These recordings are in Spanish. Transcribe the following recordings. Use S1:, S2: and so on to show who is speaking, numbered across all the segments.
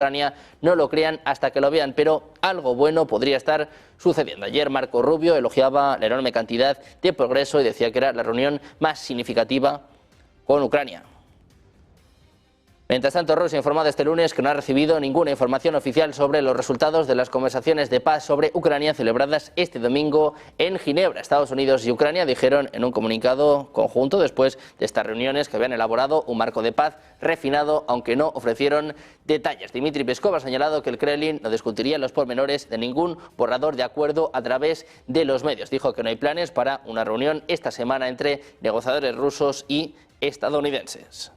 S1: Ucrania no lo crean hasta que lo vean, pero algo bueno podría estar sucediendo. Ayer Marco Rubio elogiaba la enorme cantidad de progreso y decía que era la reunión más significativa con Ucrania. Mientras tanto, Rusia ha informado este lunes que no ha recibido ninguna información oficial sobre los resultados de las conversaciones de paz sobre Ucrania celebradas este domingo en Ginebra. Estados Unidos y Ucrania dijeron en un comunicado conjunto después de estas reuniones que habían elaborado un marco de paz refinado, aunque no ofrecieron detalles. Dmitry Peskov ha señalado que el Kremlin no discutiría los pormenores de ningún borrador de acuerdo a través de los medios. Dijo que no hay planes para una reunión esta semana entre negociadores rusos y estadounidenses.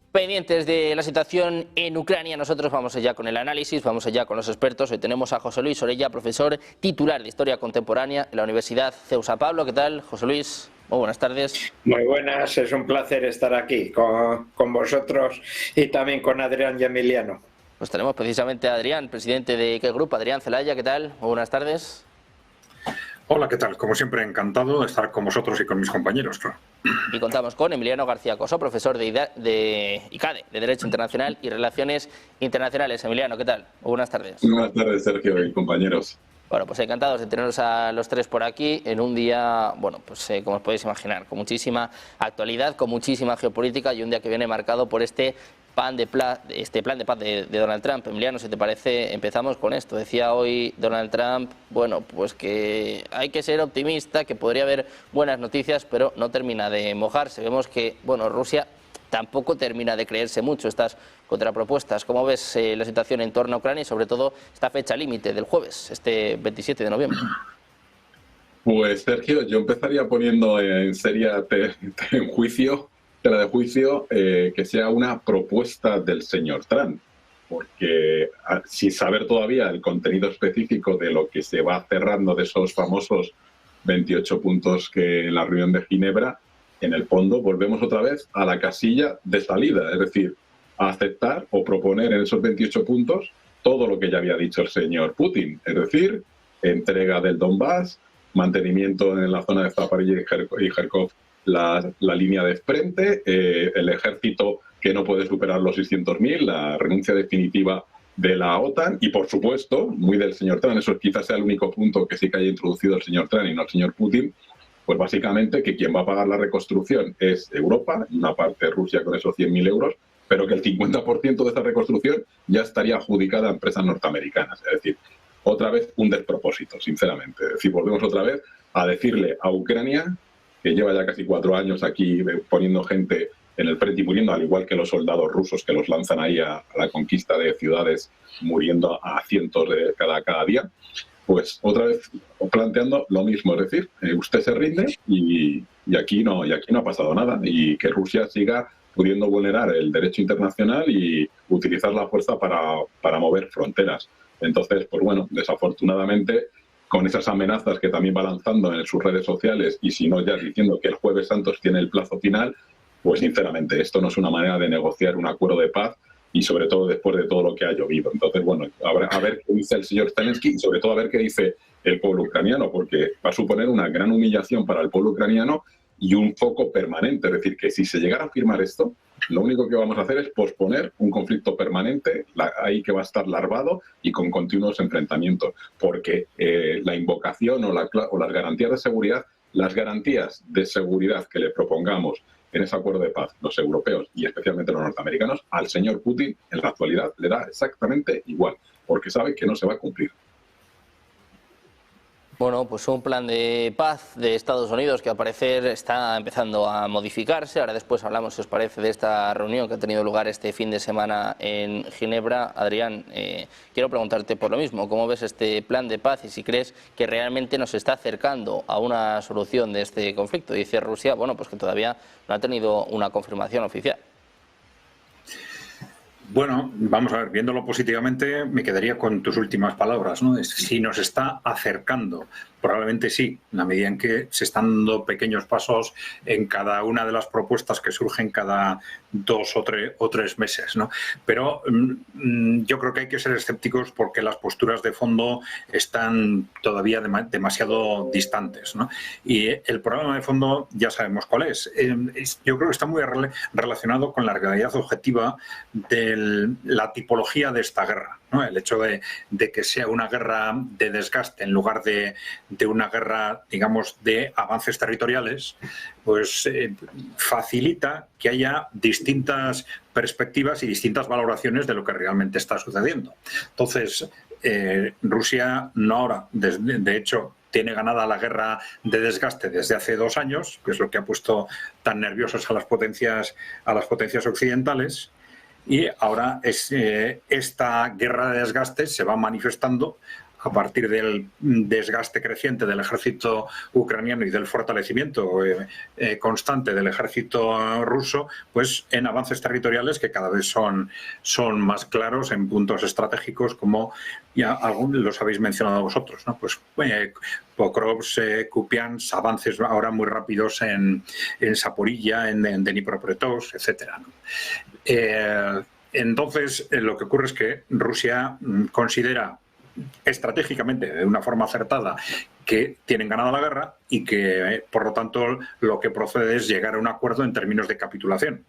S1: Pendientes de la situación en Ucrania, nosotros vamos allá con el análisis, vamos allá con los expertos. Hoy tenemos a José Luis Orella, profesor titular de Historia Contemporánea en la Universidad CEU San Pablo. ¿Qué tal, José Luis? Muy buenas tardes.
S2: Muy buenas, es un placer estar aquí con vosotros y también con Adrián y Emiliano.
S1: Pues tenemos precisamente a Adrián, presidente de ¿qué grupo? Adrián Celaya, ¿qué tal? Muy buenas tardes.
S3: Hola, ¿qué tal? Como siempre, encantado de estar con vosotros y con mis compañeros, claro.
S1: Y contamos con Emiliano García Coso, profesor de ICADE, de Derecho Internacional y Relaciones Internacionales. Emiliano, ¿qué tal? Muy buenas tardes.
S4: Buenas tardes, Sergio y compañeros.
S1: Bueno, pues encantados de teneros a los tres por aquí en un día, bueno, pues como os podéis imaginar, con muchísima actualidad, con muchísima geopolítica y un día que viene marcado por este plan de paz de Donald Trump. Emiliano, si te parece, empezamos con esto. Decía hoy Donald Trump, bueno, pues que hay que ser optimista, que podría haber buenas noticias, pero no termina de mojarse. Vemos que, bueno, Rusia tampoco termina de creerse mucho estas contrapropuestas. ¿Cómo ves la situación en torno a Ucrania y sobre todo esta fecha límite del jueves, este 27 de noviembre?
S4: Pues Sergio, yo empezaría poniendo en seria en juicio, tela de juicio, que sea una propuesta del señor Trump, porque sin saber todavía el contenido específico de lo que se va cerrando de esos famosos 28 puntos que en la reunión de Ginebra, en el fondo volvemos otra vez a la casilla de salida, es decir, a aceptar o proponer en esos 28 puntos todo lo que ya había dicho el señor Putin, es decir, entrega del Donbass, mantenimiento en la zona de Zaporilla y Kharkov la línea de frente, el ejército que no puede superar los 600.000, la renuncia definitiva de la OTAN y, por supuesto, muy del señor Trump, eso quizás sea el único punto que sí que haya introducido el señor Trump y no el señor Putin, pues básicamente que quien va a pagar la reconstrucción es Europa, una parte Rusia con esos 100.000 euros, pero que el 50% de esa reconstrucción ya estaría adjudicada a empresas norteamericanas. Es decir, otra vez un despropósito, sinceramente. Es decir, volvemos otra vez a decirle a Ucrania, que lleva ya casi 4 años aquí poniendo gente en el frente y muriendo, al igual que los soldados rusos que los lanzan ahí a la conquista de ciudades, muriendo a cientos de cada día, pues otra vez planteando lo mismo, es decir, usted se rinde y aquí no ha pasado nada, y que Rusia siga pudiendo vulnerar el derecho internacional y utilizar la fuerza para mover fronteras. Entonces, pues bueno, desafortunadamente, con esas amenazas que también va lanzando en sus redes sociales y si no ya diciendo que el Jueves Santo tiene el plazo final, pues sinceramente esto no es una manera de negociar un acuerdo de paz y sobre todo después de todo lo que ha llovido. Entonces, bueno, a ver qué dice el señor Zelensky y sobre todo a ver qué dice el pueblo ucraniano, porque va a suponer una gran humillación para el pueblo ucraniano y un foco permanente. Es decir, que si se llegara a firmar esto, lo único que vamos a hacer es posponer un conflicto permanente, ahí que va a estar larvado y con continuos enfrentamientos, porque la invocación o las garantías de seguridad, que le propongamos en ese acuerdo de paz, los europeos y especialmente los norteamericanos, al señor Putin en la actualidad le da exactamente igual, porque sabe que no se va a cumplir.
S1: Bueno, pues un plan de paz de Estados Unidos que al parecer está empezando a modificarse. Ahora después hablamos, si os parece, de esta reunión que ha tenido lugar este fin de semana en Ginebra. Adrián, quiero preguntarte por lo mismo. ¿Cómo ves este plan de paz y si crees que realmente nos está acercando a una solución de este conflicto? Dice Rusia, bueno, pues que todavía no ha tenido una confirmación oficial.
S3: Bueno, vamos a ver, viéndolo positivamente, me quedaría con tus últimas palabras, ¿no? Si nos está acercando. Probablemente sí, en la medida en que se están dando pequeños pasos en cada una de las propuestas que surgen cada 2 o 3 meses, ¿no? Pero yo creo que hay que ser escépticos porque las posturas de fondo están todavía demasiado distantes, ¿no? Y el problema de fondo ya sabemos cuál es. Yo creo que está muy relacionado con la realidad objetiva de la tipología de esta guerra, ¿no? El hecho de que sea una guerra de desgaste en lugar de una guerra, digamos, de avances territoriales, pues facilita que haya distintas perspectivas y distintas valoraciones de lo que realmente está sucediendo. Entonces, Rusia no ahora, de hecho, tiene ganada la guerra de desgaste desde hace 2 años, que es lo que ha puesto tan nerviosos a las potencias occidentales, y ahora esta guerra de desgaste se va manifestando a partir del desgaste creciente del ejército ucraniano y del fortalecimiento constante del ejército ruso, pues en avances territoriales que cada vez son más claros en puntos estratégicos, como ya algunos los habéis mencionado vosotros, ¿no? Pues Pokrovsk, Kupiansk, avances ahora muy rápidos en Zaporilla, en Dnipropetrovsk, etcétera, ¿no? Entonces, lo que ocurre es que Rusia considera estratégicamente, de una forma acertada, que tienen ganada la guerra y que, por lo tanto, lo que procede es llegar a un acuerdo en términos de capitulación.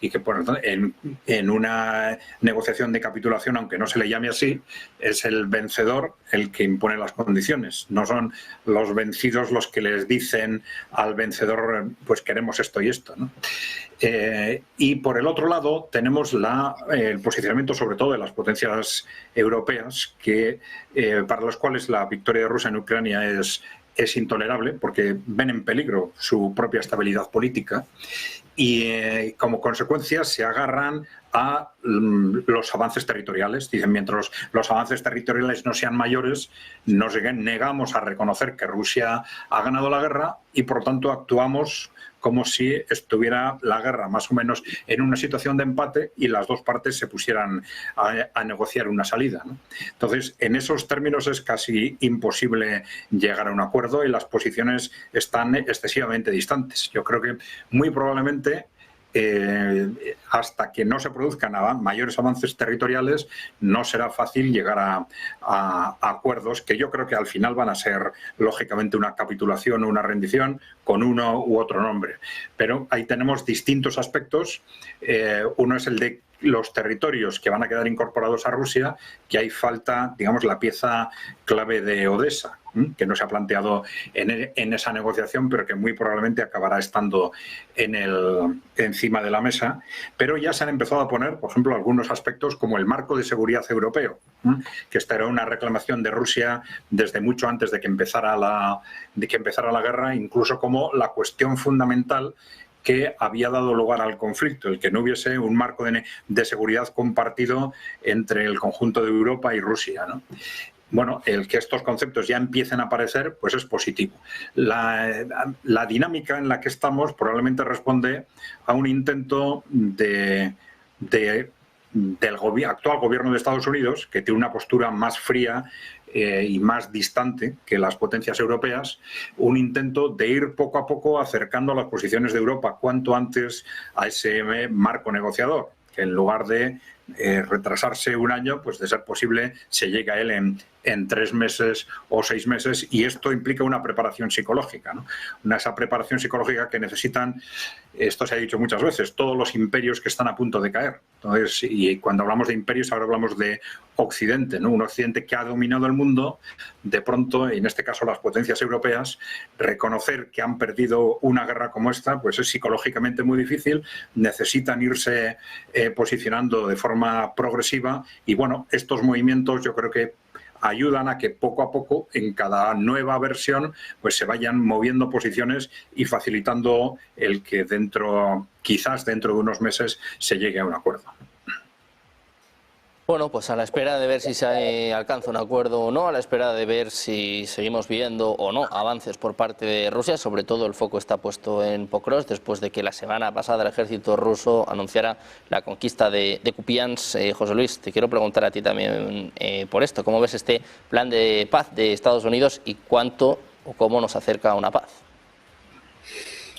S3: Y que por en una negociación de capitulación, aunque no se le llame así, es el vencedor el que impone las condiciones. No son los vencidos los que les dicen al vencedor, pues queremos esto y esto, ¿no? Y por el otro lado tenemos el posicionamiento sobre todo de las potencias europeas, que para las cuales la victoria de Rusia en Ucrania es intolerable, porque ven en peligro su propia estabilidad política y como consecuencia se agarran a los avances territoriales. Dicen, mientras los avances territoriales no sean mayores, nos negamos a reconocer que Rusia ha ganado la guerra y por lo tanto actuamos como si estuviera la guerra más o menos en una situación de empate y las dos partes se pusieran a negociar una salida, ¿no? Entonces, en esos términos es casi imposible llegar a un acuerdo y las posiciones están excesivamente distantes. Yo creo que muy probablemente hasta que no se produzcan mayores avances territoriales no será fácil llegar a acuerdos que yo creo que al final van a ser lógicamente una capitulación o una rendición con uno u otro nombre. Pero ahí tenemos distintos aspectos. Uno es el de los territorios que van a quedar incorporados a Rusia, que ahí falta, digamos, la pieza clave de Odessa, que no se ha planteado en esa negociación, pero que muy probablemente acabará estando encima de la mesa. Pero ya se han empezado a poner, por ejemplo, algunos aspectos como el marco de seguridad europeo, que esta era una reclamación de Rusia desde mucho antes de que empezara la guerra, incluso como la cuestión fundamental que había dado lugar al conflicto, el que no hubiese un marco de seguridad compartido entre el conjunto de Europa y Rusia, ¿no? Bueno, el que estos conceptos ya empiecen a aparecer, pues es positivo. La dinámica en la que estamos probablemente responde a un intento del actual gobierno de Estados Unidos, que tiene una postura más fría y más distante que las potencias europeas, un intento de ir poco a poco acercando las posiciones de Europa cuanto antes a ese marco negociador, que en lugar de retrasarse un año, pues de ser posible se llega a él en 3 meses o 6 meses, y esto implica una preparación psicológica, ¿no? Esa preparación psicológica que necesitan, esto se ha dicho muchas veces, todos los imperios que están a punto de caer. Entonces, y cuando hablamos de imperios ahora hablamos de Occidente, ¿no? Un Occidente que ha dominado el mundo, de pronto, en este caso las potencias europeas, reconocer que han perdido una guerra como esta, pues es psicológicamente muy difícil, necesitan irse posicionando de forma progresiva y bueno, estos movimientos yo creo que ayudan a que poco a poco en cada nueva versión pues se vayan moviendo posiciones y facilitando el que quizás dentro de unos meses se llegue a un acuerdo.
S1: Bueno, pues a la espera de ver si se alcanza un acuerdo o no, a la espera de ver si seguimos viendo o no avances por parte de Rusia, sobre todo el foco está puesto en Pokrovsk, después de que la semana pasada el ejército ruso anunciara la conquista de Kupiansk. José Luis, te quiero preguntar a ti también por esto, ¿cómo ves este plan de paz de Estados Unidos y cuánto o cómo nos acerca a una paz?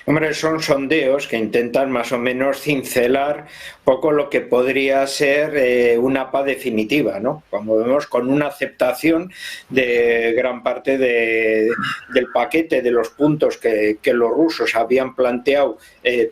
S2: Hombre, son sondeos que intentan más o menos cincelar poco lo que podría ser una paz definitiva, ¿no? Como vemos, con una aceptación de gran parte del paquete de los puntos que los rusos habían planteado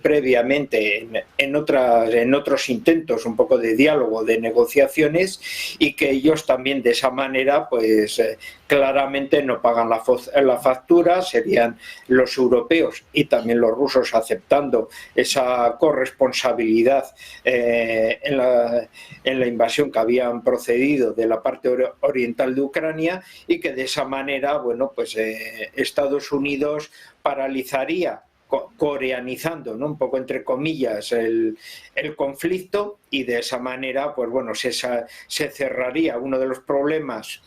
S2: previamente en otros intentos un poco de diálogo, de negociaciones, y que ellos también de esa manera pues claramente no pagan la factura, serían los europeos y también los rusos aceptando esa corresponsabilidad en la invasión que habían procedido de la parte oriental de Ucrania, y que de esa manera, bueno, pues Estados Unidos paralizaría, coreanizando, ¿no?, un poco entre comillas el conflicto, y de esa manera pues bueno, se cerraría uno de los problemas,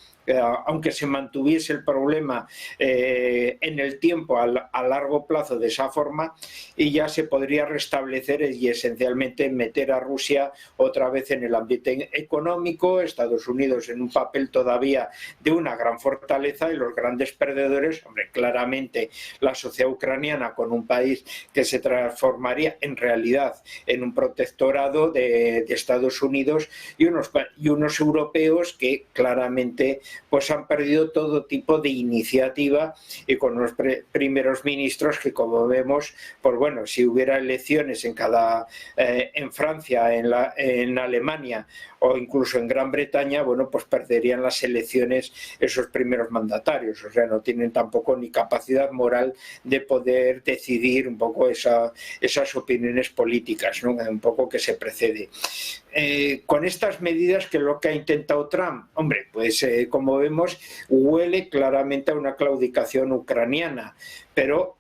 S2: aunque se mantuviese el problema en el tiempo a largo plazo de esa forma, y ya se podría restablecer y esencialmente meter a Rusia otra vez en el ambiente económico, Estados Unidos en un papel todavía de una gran fortaleza, y los grandes perdedores, hombre, claramente la sociedad ucraniana, con un país que se transformaría en realidad en un protectorado de Estados Unidos, y unos europeos que claramente pues han perdido todo tipo de iniciativa, y con los primeros ministros que, como vemos, pues bueno, si hubiera elecciones en Francia, en Alemania o incluso en Gran Bretaña, bueno, pues perderían las elecciones esos primeros mandatarios, o sea, no tienen tampoco ni capacidad moral de poder decidir un poco esas opiniones políticas, ¿no?, un poco que se precede. Con estas medidas, que es lo que ha intentado Trump, hombre, pues como vemos, huele claramente a una claudicación ucraniana, pero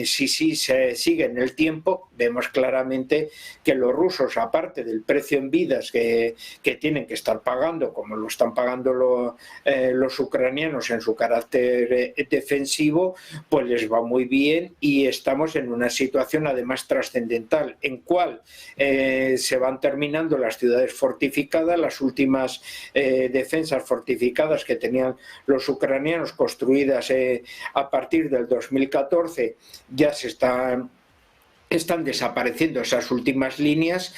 S2: si se sigue en el tiempo, vemos claramente que los rusos, aparte del precio en vidas que tienen que estar pagando, como lo están pagando los ucranianos en su carácter defensivo, pues les va muy bien, y estamos en una situación además trascendental, en cual se van terminando las ciudades fortificadas, las últimas defensas fortificadas que tenían los ucranianos construidas a partir del 2014, ya están desapareciendo esas últimas líneas,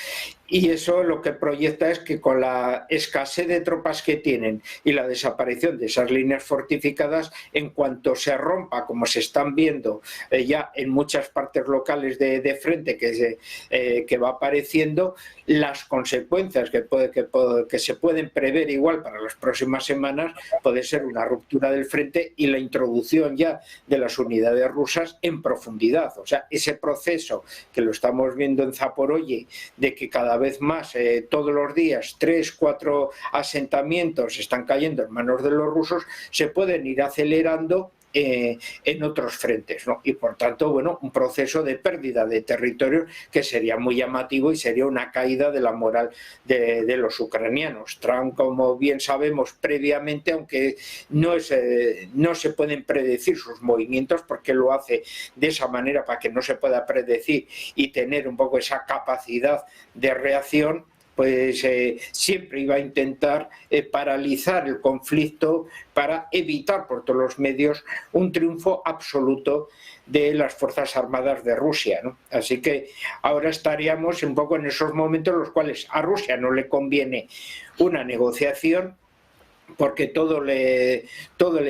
S2: y eso lo que proyecta es que con la escasez de tropas que tienen y la desaparición de esas líneas fortificadas, en cuanto se rompa, como se están viendo ya en muchas partes locales de frente que va apareciendo, las consecuencias que se pueden prever igual para las próximas semanas puede ser una ruptura del frente y la introducción ya de las unidades rusas en profundidad. O sea, ese proceso que lo estamos viendo en Zaporozhye, de que cada vez más, todos los días, 3, 4 asentamientos están cayendo en manos de los rusos, se pueden ir acelerando en otros frentes, ¿no? Y por tanto, bueno, un proceso de pérdida de territorio que sería muy llamativo y sería una caída de la moral de los ucranianos. Trump, como bien sabemos previamente, aunque no se pueden predecir sus movimientos, porque lo hace de esa manera para que no se pueda predecir y tener un poco esa capacidad de reacción, pues siempre iba a intentar paralizar el conflicto para evitar por todos los medios un triunfo absoluto de las Fuerzas Armadas de Rusia, ¿no? Así que ahora estaríamos un poco en esos momentos en los cuales a Rusia no le conviene una negociación, porque todo le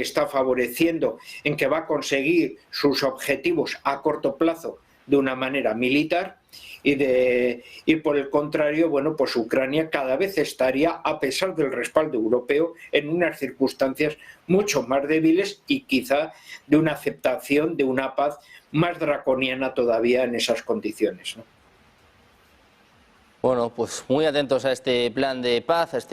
S2: está favoreciendo en que va a conseguir sus objetivos a corto plazo de una manera militar, y por el contrario, bueno, pues Ucrania cada vez estaría, a pesar del respaldo europeo, en unas circunstancias mucho más débiles y quizá de una aceptación de una paz más draconiana todavía en esas condiciones, ¿no?
S1: Bueno, pues muy atentos a este plan de paz, a este